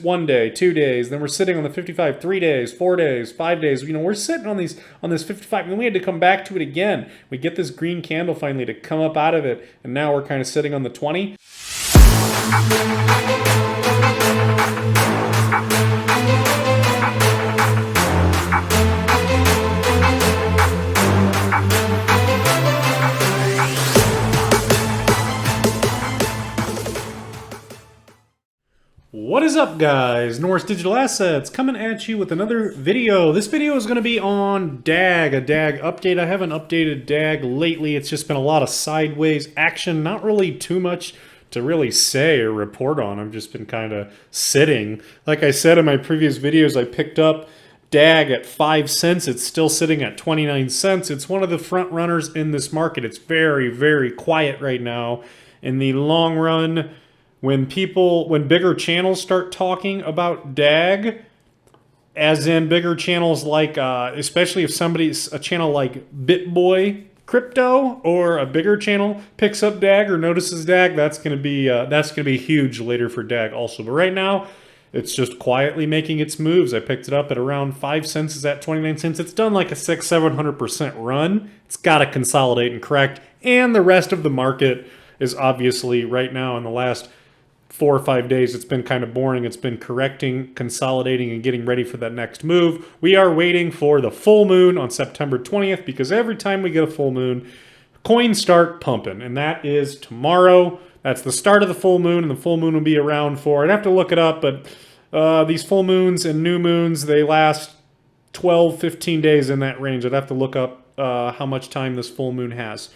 1 day, 2 days, then we're sitting on the 55 3 days, 4 days, 5 days. You know, we're sitting on this 55, and then we had to come back to it again. We get this green candle finally to come up out of it, and now we're kind of sitting on the 20. What is up, guys? Norris Digital Assets coming at you with another video. This video is going to be on DAG, a DAG update. I haven't updated DAG lately. It's just been a lot of sideways action, not really too much to really say or report on. I've just been kind of sitting. Like I said in my previous videos, I picked up DAG at 5 cents. It's still sitting at 29 cents. It's one of the front runners in this market. It's very, very quiet right now. In the long run, when bigger channels start talking about DAG, as in bigger channels like, especially if a channel like BitBoy Crypto or a bigger channel picks up DAG or notices DAG, that's gonna be huge later for DAG also. But right now, it's just quietly making its moves. I picked it up at around 5 cents. It's at 29 cents. It's done like a 600-700% run. It's got to consolidate and correct. And the rest of the market is obviously right now in the last 4 or 5 days, it's been kind of boring. It's been correcting, consolidating, and getting ready for that next move. We are waiting for the full moon on September 20th because every time we get a full moon, coins start pumping, and that is tomorrow. That's the start of the full moon, and the full moon will be around for, I'd have to look it up, but these full moons and new moons, they last 12, 15 days in that range. I'd have to look up how much time this full moon has.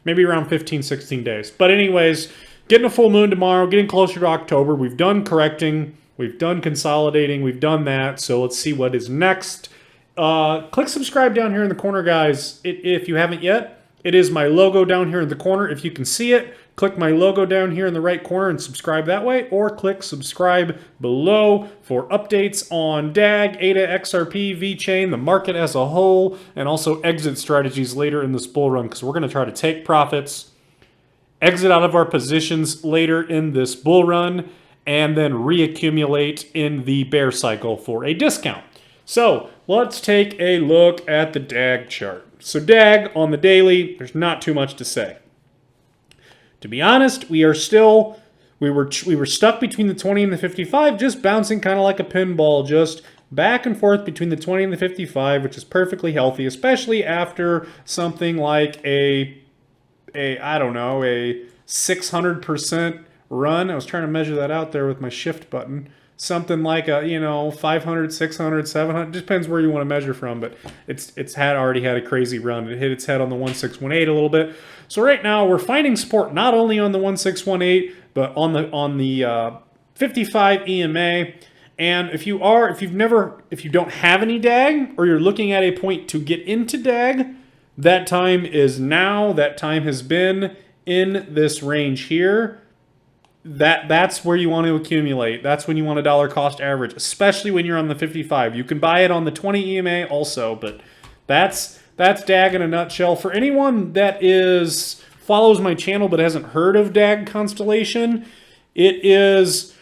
Maybe around 15, 16 days. But anyways, getting a full moon tomorrow, getting closer to October. We've done correcting, we've done consolidating, we've done that. So let's see what is next. Click subscribe down here in the corner, guys, if you haven't yet. It is my logo down here in the corner. If you can see it, click my logo down here in the right corner and subscribe that way, or click subscribe below for updates on DAG, ADA, XRP, VeChain, the market as a whole, and also exit strategies later in this bull run, because we're going to try to take profits, exit out of our positions later in this bull run, and then reaccumulate in the bear cycle for a discount. So let's take a look at the DAG chart. So DAG on the daily, there's not too much to say. To be honest, we were stuck between the 20 and the 55, just bouncing kind of like a pinball, just back and forth between the 20 and the 55, which is perfectly healthy, especially after something like a 600% run. I was trying to measure that out there with my shift button. Something like a, 500, 600, 700, just depends where you want to measure from, but it's already had a crazy run. It hit its head on the 1618 a little bit. So right now we're finding support not only on the 1618, but on the 55 EMA. And if you don't have any DAG, or you're looking at a point to get into DAG, that time is now. That time has been in this range here. That's where you want to accumulate. That's when you want a dollar cost average, especially when you're on the 55. You can buy it on the 20 EMA also, but that's DAG in a nutshell. For anyone that follows my channel but hasn't heard of DAG Constellation, it's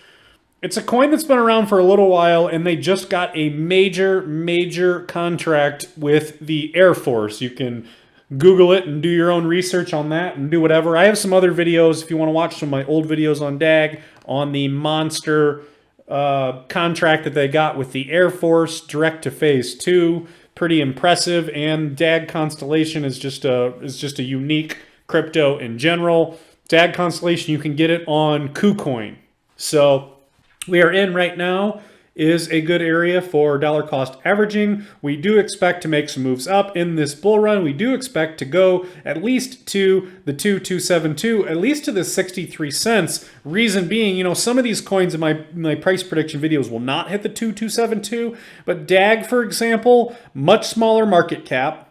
a coin that's been around for a little while, and they just got a major contract with the Air Force. You can Google it and do your own research on that and do whatever. I have some other videos if you want to watch some of my old videos on DAG, on the monster contract that they got with the Air Force direct to phase 2. Pretty impressive, and DAG Constellation is just a unique crypto in general. DAG Constellation, you can get it on KuCoin. So we are in right now is a good area for dollar cost averaging. We do expect to make some moves up in this bull run. We do expect to go at least to the 2272, at least to the 63 cents. Reason being, some of these coins in my price prediction videos will not hit the 2272, but DAG, for example, much smaller market cap.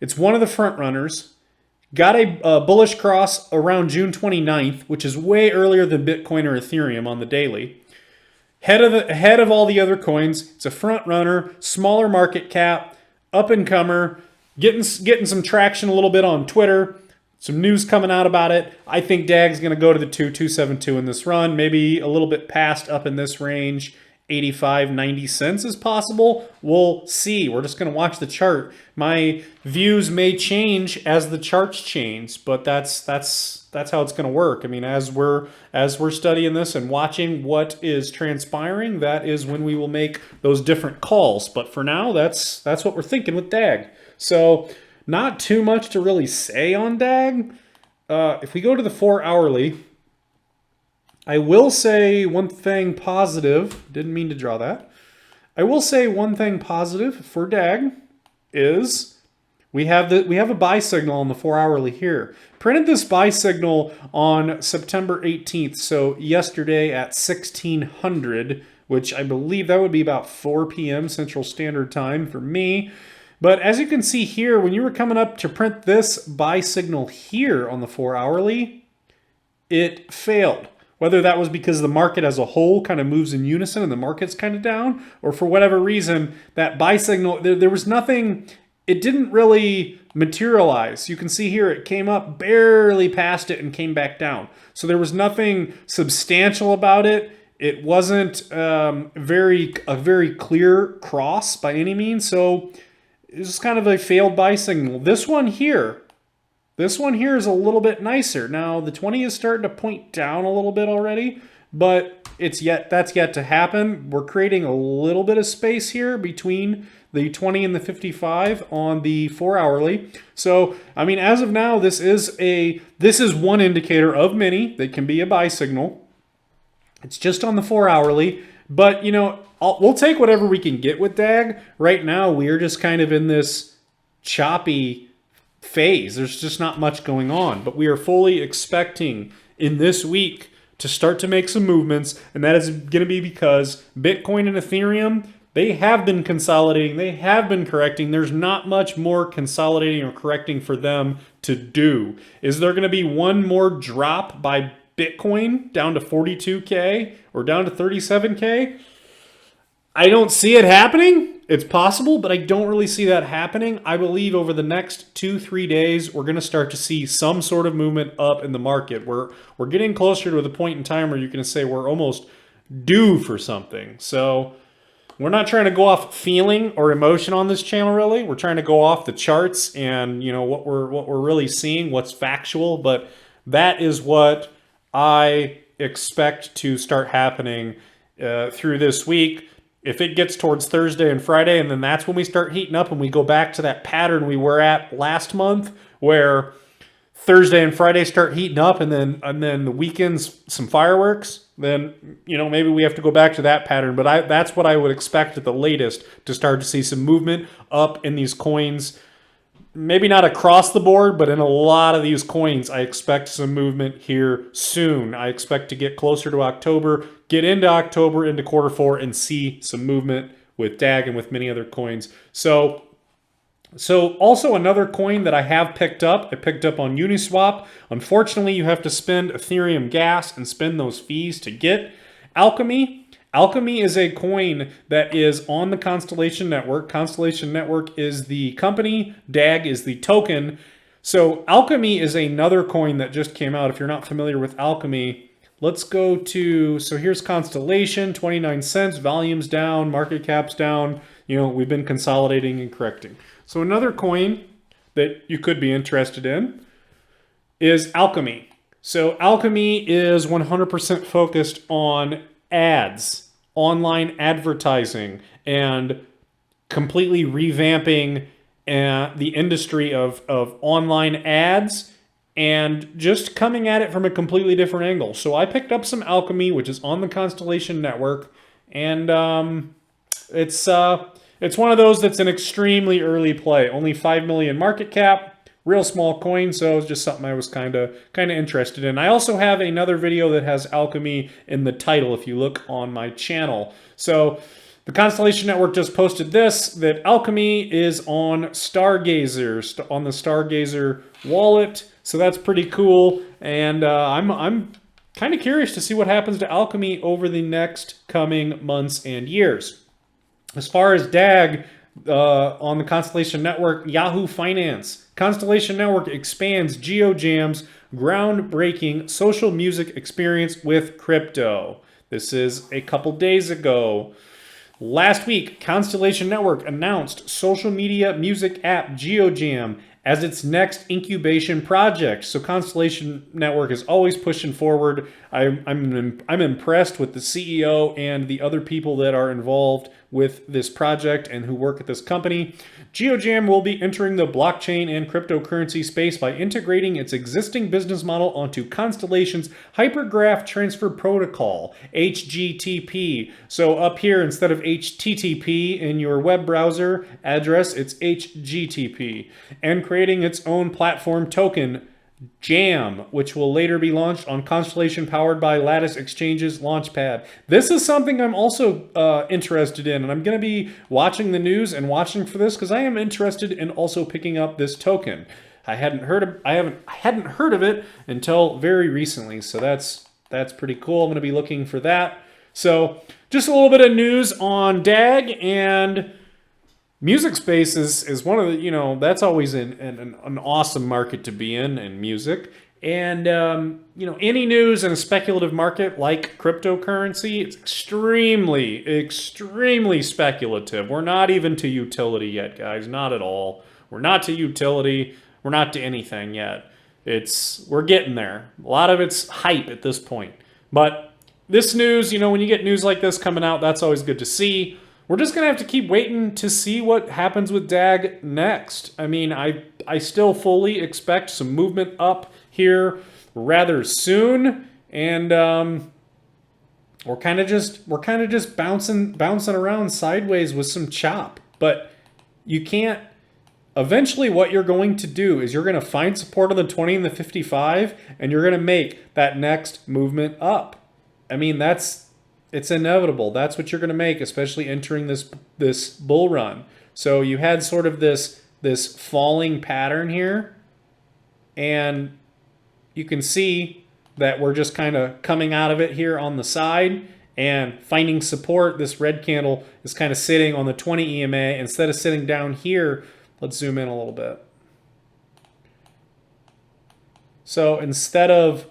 It's one of the front runners. Got a bullish cross around June 29th, which is way earlier than Bitcoin or Ethereum on the daily. Ahead of all the other coins. It's a front runner, smaller market cap, up and comer, getting some traction a little bit on Twitter. Some news coming out about it. I think DAG's going to go to the 2272 in this run, maybe a little bit past up in this range, 85, 90 cents is possible. We'll see. We're just going to watch the chart. My views may change as the charts change, but that's how it's going to work. I mean, as we're studying this and watching what is transpiring, that is when we will make those different calls. But for now, that's what we're thinking with DAG. So not too much to really say on DAG. If we go to the 4 hourly, I will say one thing positive. Didn't mean to draw that. I will say one thing positive for DAG is we have a buy signal on the 4 hourly here. Printed this buy signal on September 18th, so yesterday at 1600, which I believe that would be about 4 p.m. Central Standard Time for me. But as you can see here, when you were coming up to print this buy signal here on the 4 hourly, it failed. Whether that was because the market as a whole kind of moves in unison and the market's kind of down, or for whatever reason, that buy signal, there was nothing, it didn't really materialize. You can see here it came up barely past it and came back down. So there was nothing substantial about it. It wasn't a very clear cross by any means. So it was kind of a failed buy signal. This one here is a little bit nicer. Now, the 20 is starting to point down a little bit already, but that's yet to happen. We're creating a little bit of space here between the 20 and the 55 on the 4 hourly. So, I mean, as of now, this is one indicator of many that can be a buy signal. It's just on the 4 hourly, but you know, we'll take whatever we can get with DAG. Right now, we're just kind of in this choppy phase. There's just not much going on, but we are fully expecting in this week to start to make some movements, and that is going to be because Bitcoin and Ethereum, they have been consolidating, they have been correcting. There's not much more consolidating or correcting for them to do. Is there going to be one more drop by Bitcoin down to 42K or down to 37K? I don't see it happening. It's possible, but I don't really see that happening. I believe over the next 2-3 days, we're going to start to see some sort of movement up in the market. We're getting closer to the point in time where you can say we're almost due for something. So we're not trying to go off feeling or emotion on this channel, really. We're trying to go off the charts and what we're really seeing, what's factual. But that is what I expect to start happening through this week. If it gets towards Thursday and Friday, and then that's when we start heating up and we go back to that pattern we were at last month, where Thursday and Friday start heating up, and then the weekends some fireworks, then maybe we have to go back to that pattern. But that's what I would expect at the latest, to start to see some movement up in these coins. Maybe not across the board, but in a lot of these coins, I expect some movement here soon. I expect to get closer to October, get into October, into quarter 4, and see some movement with DAG and with many other coins. So also another coin that I have picked up, I picked up on Uniswap. Unfortunately, you have to spend Ethereum gas and spend those fees to get Alchemy. Alchemy is a coin that is on the Constellation Network. Constellation Network is the company. DAG is the token. So Alchemy is another coin that just came out. If you're not familiar with Alchemy, let's go to, so here's Constellation, 29 cents, volume's down, market cap's down. We've been consolidating and correcting. So another coin that you could be interested in is Alchemy. So Alchemy is 100% focused on ads, online advertising, and completely revamping the industry of online ads and just coming at it from a completely different angle. So I picked up some Alchemy, which is on the Constellation Network, and it's one of those that's an extremely early play. Only 5 million market cap. Real small coin, so it's just something I was kind of interested in. I also have another video that has Alchemy in the title if you look on my channel. So the Constellation Network just posted this, that Alchemy is on Stargazer, on the Stargazer wallet. So that's pretty cool, and I'm kind of curious to see what happens to Alchemy over the next coming months and years. As far as DAG, on the Constellation Network, Yahoo Finance. Constellation Network expands GeoJam's groundbreaking social music experience with crypto. This is a couple days ago. Last week, Constellation Network announced social media music app GeoJam as its next incubation project. So Constellation Network is always pushing forward. I'm impressed with the CEO and the other people that are involved with this project and who work at this company. GeoJam will be entering the blockchain and cryptocurrency space by integrating its existing business model onto Constellation's Hypergraph Transfer Protocol, HGTP. So up here, instead of HTTP in your web browser address, it's HGTP. And creating its own platform token, Jam, which will later be launched on Constellation powered by Lattice Exchange's Launchpad. This is something I'm also interested in, and I'm going to be watching the news and watching for this because I am interested in also picking up this token. I hadn't heard of it until very recently, so that's pretty cool. I'm going to be looking for that. So just a little bit of news on DAG, and music space is one of the, that's always an awesome market to be in music. And, any news in a speculative market like cryptocurrency, it's extremely speculative. We're not even to utility yet, guys. Not at all. We're not to utility. We're not to anything yet. We're getting there. A lot of it's hype at this point. But this news, when you get news like this coming out, that's always good to see. We're just going to have to keep waiting to see what happens with DAG next. I mean, I still fully expect some movement up here rather soon, and we're kind of just bouncing around sideways with some chop. But you can't. Eventually, what you're going to do is you're going to find support on the 20 and the 55, and you're going to make that next movement up. I mean, it's inevitable. That's what you're going to make, especially entering this bull run. So you had sort of this falling pattern here, and you can see that we're just kind of coming out of it here on the side and finding support. This red candle is kind of sitting on the 20 EMA instead of sitting down here. Let's zoom in a little bit. So instead of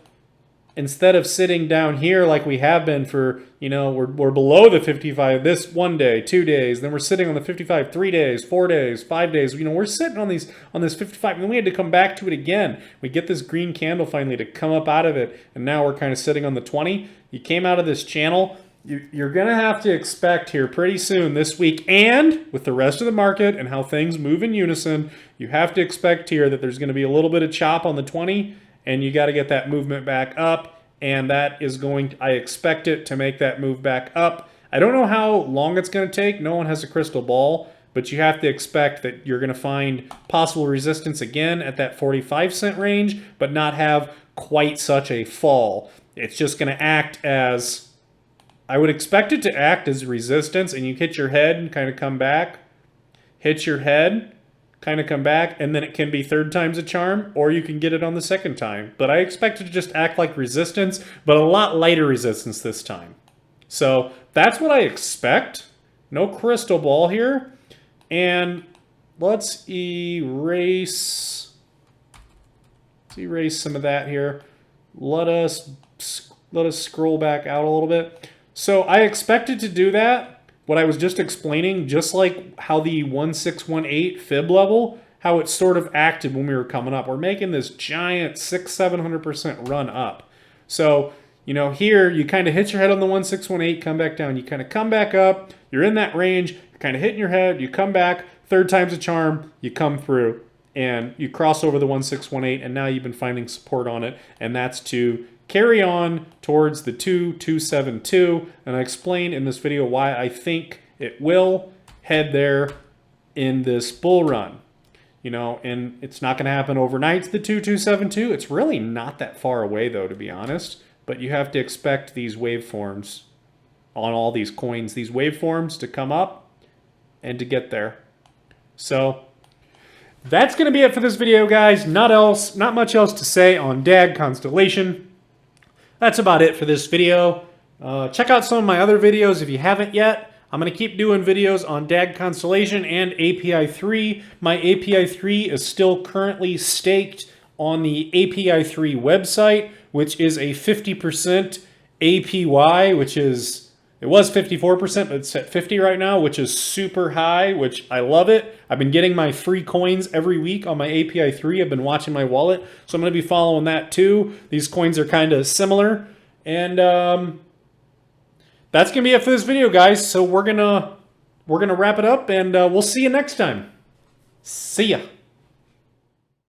sitting down here like we have been for, we're below the 55 this 1 day, 2 days, then we're sitting on the 55 3 days, 4 days, 5 days. We're sitting on this 55, and then we had to come back to it again. We get this green candle finally to come up out of it, and now we're kind of sitting on the 20. You came out of this channel. You're going to have to expect here pretty soon this week, and with the rest of the market and how things move in unison, you have to expect here that there's going to be a little bit of chop on the 20, and you got to get that movement back up, and that is I expect it to make that move back up. I don't know how long it's going to take. No one has a crystal ball, but you have to expect that you're going to find possible resistance again at that 45-cent range, but not have quite such a fall. It's just going to act as, I would expect it to act as resistance, and you hit your head and kind of come back, hit your head, kind of come back, and then it can be third time's a charm, or you can get it on the second time. But I expect it to just act like resistance, but a lot lighter resistance this time. So that's what I expect. No crystal ball here. And let's erase some of that here. Let us scroll back out a little bit. So I expected to do that. What I was just explaining, just like how the 1618 fib level, how it sort of acted when we were coming up. We're making this giant 600-700% run up. So, here you kind of hit your head on the 1618, come back down. You kind of come back up. You're in that range. You're kind of hitting your head. You come back. Third time's a charm. You come through and you cross over the 1618, and now you've been finding support on it, and that's to carry on towards the 2272, and I explain in this video why I think it will head there in this bull run. And it's not going to happen overnight to the 2272. It's really not that far away, though, to be honest. But you have to expect these waveforms on all these coins, these waveforms to come up and to get there. So that's going to be it for this video, guys. Not much else to say on DAG Constellation. That's about it for this video. Check out some of my other videos if you haven't yet. I'm going to keep doing videos on DAG Constellation and API 3. My API 3 is still currently staked on the API 3 website, which is a 50% APY, which is, it was 54%, but it's at 50 right now, which is super high, which I love it. I've been getting my free coins every week on my API 3. I've been watching my wallet, so I'm going to be following that too. These coins are kind of similar. And that's going to be it for this video, guys. So we're going to wrap it up, and we'll see you next time. See ya.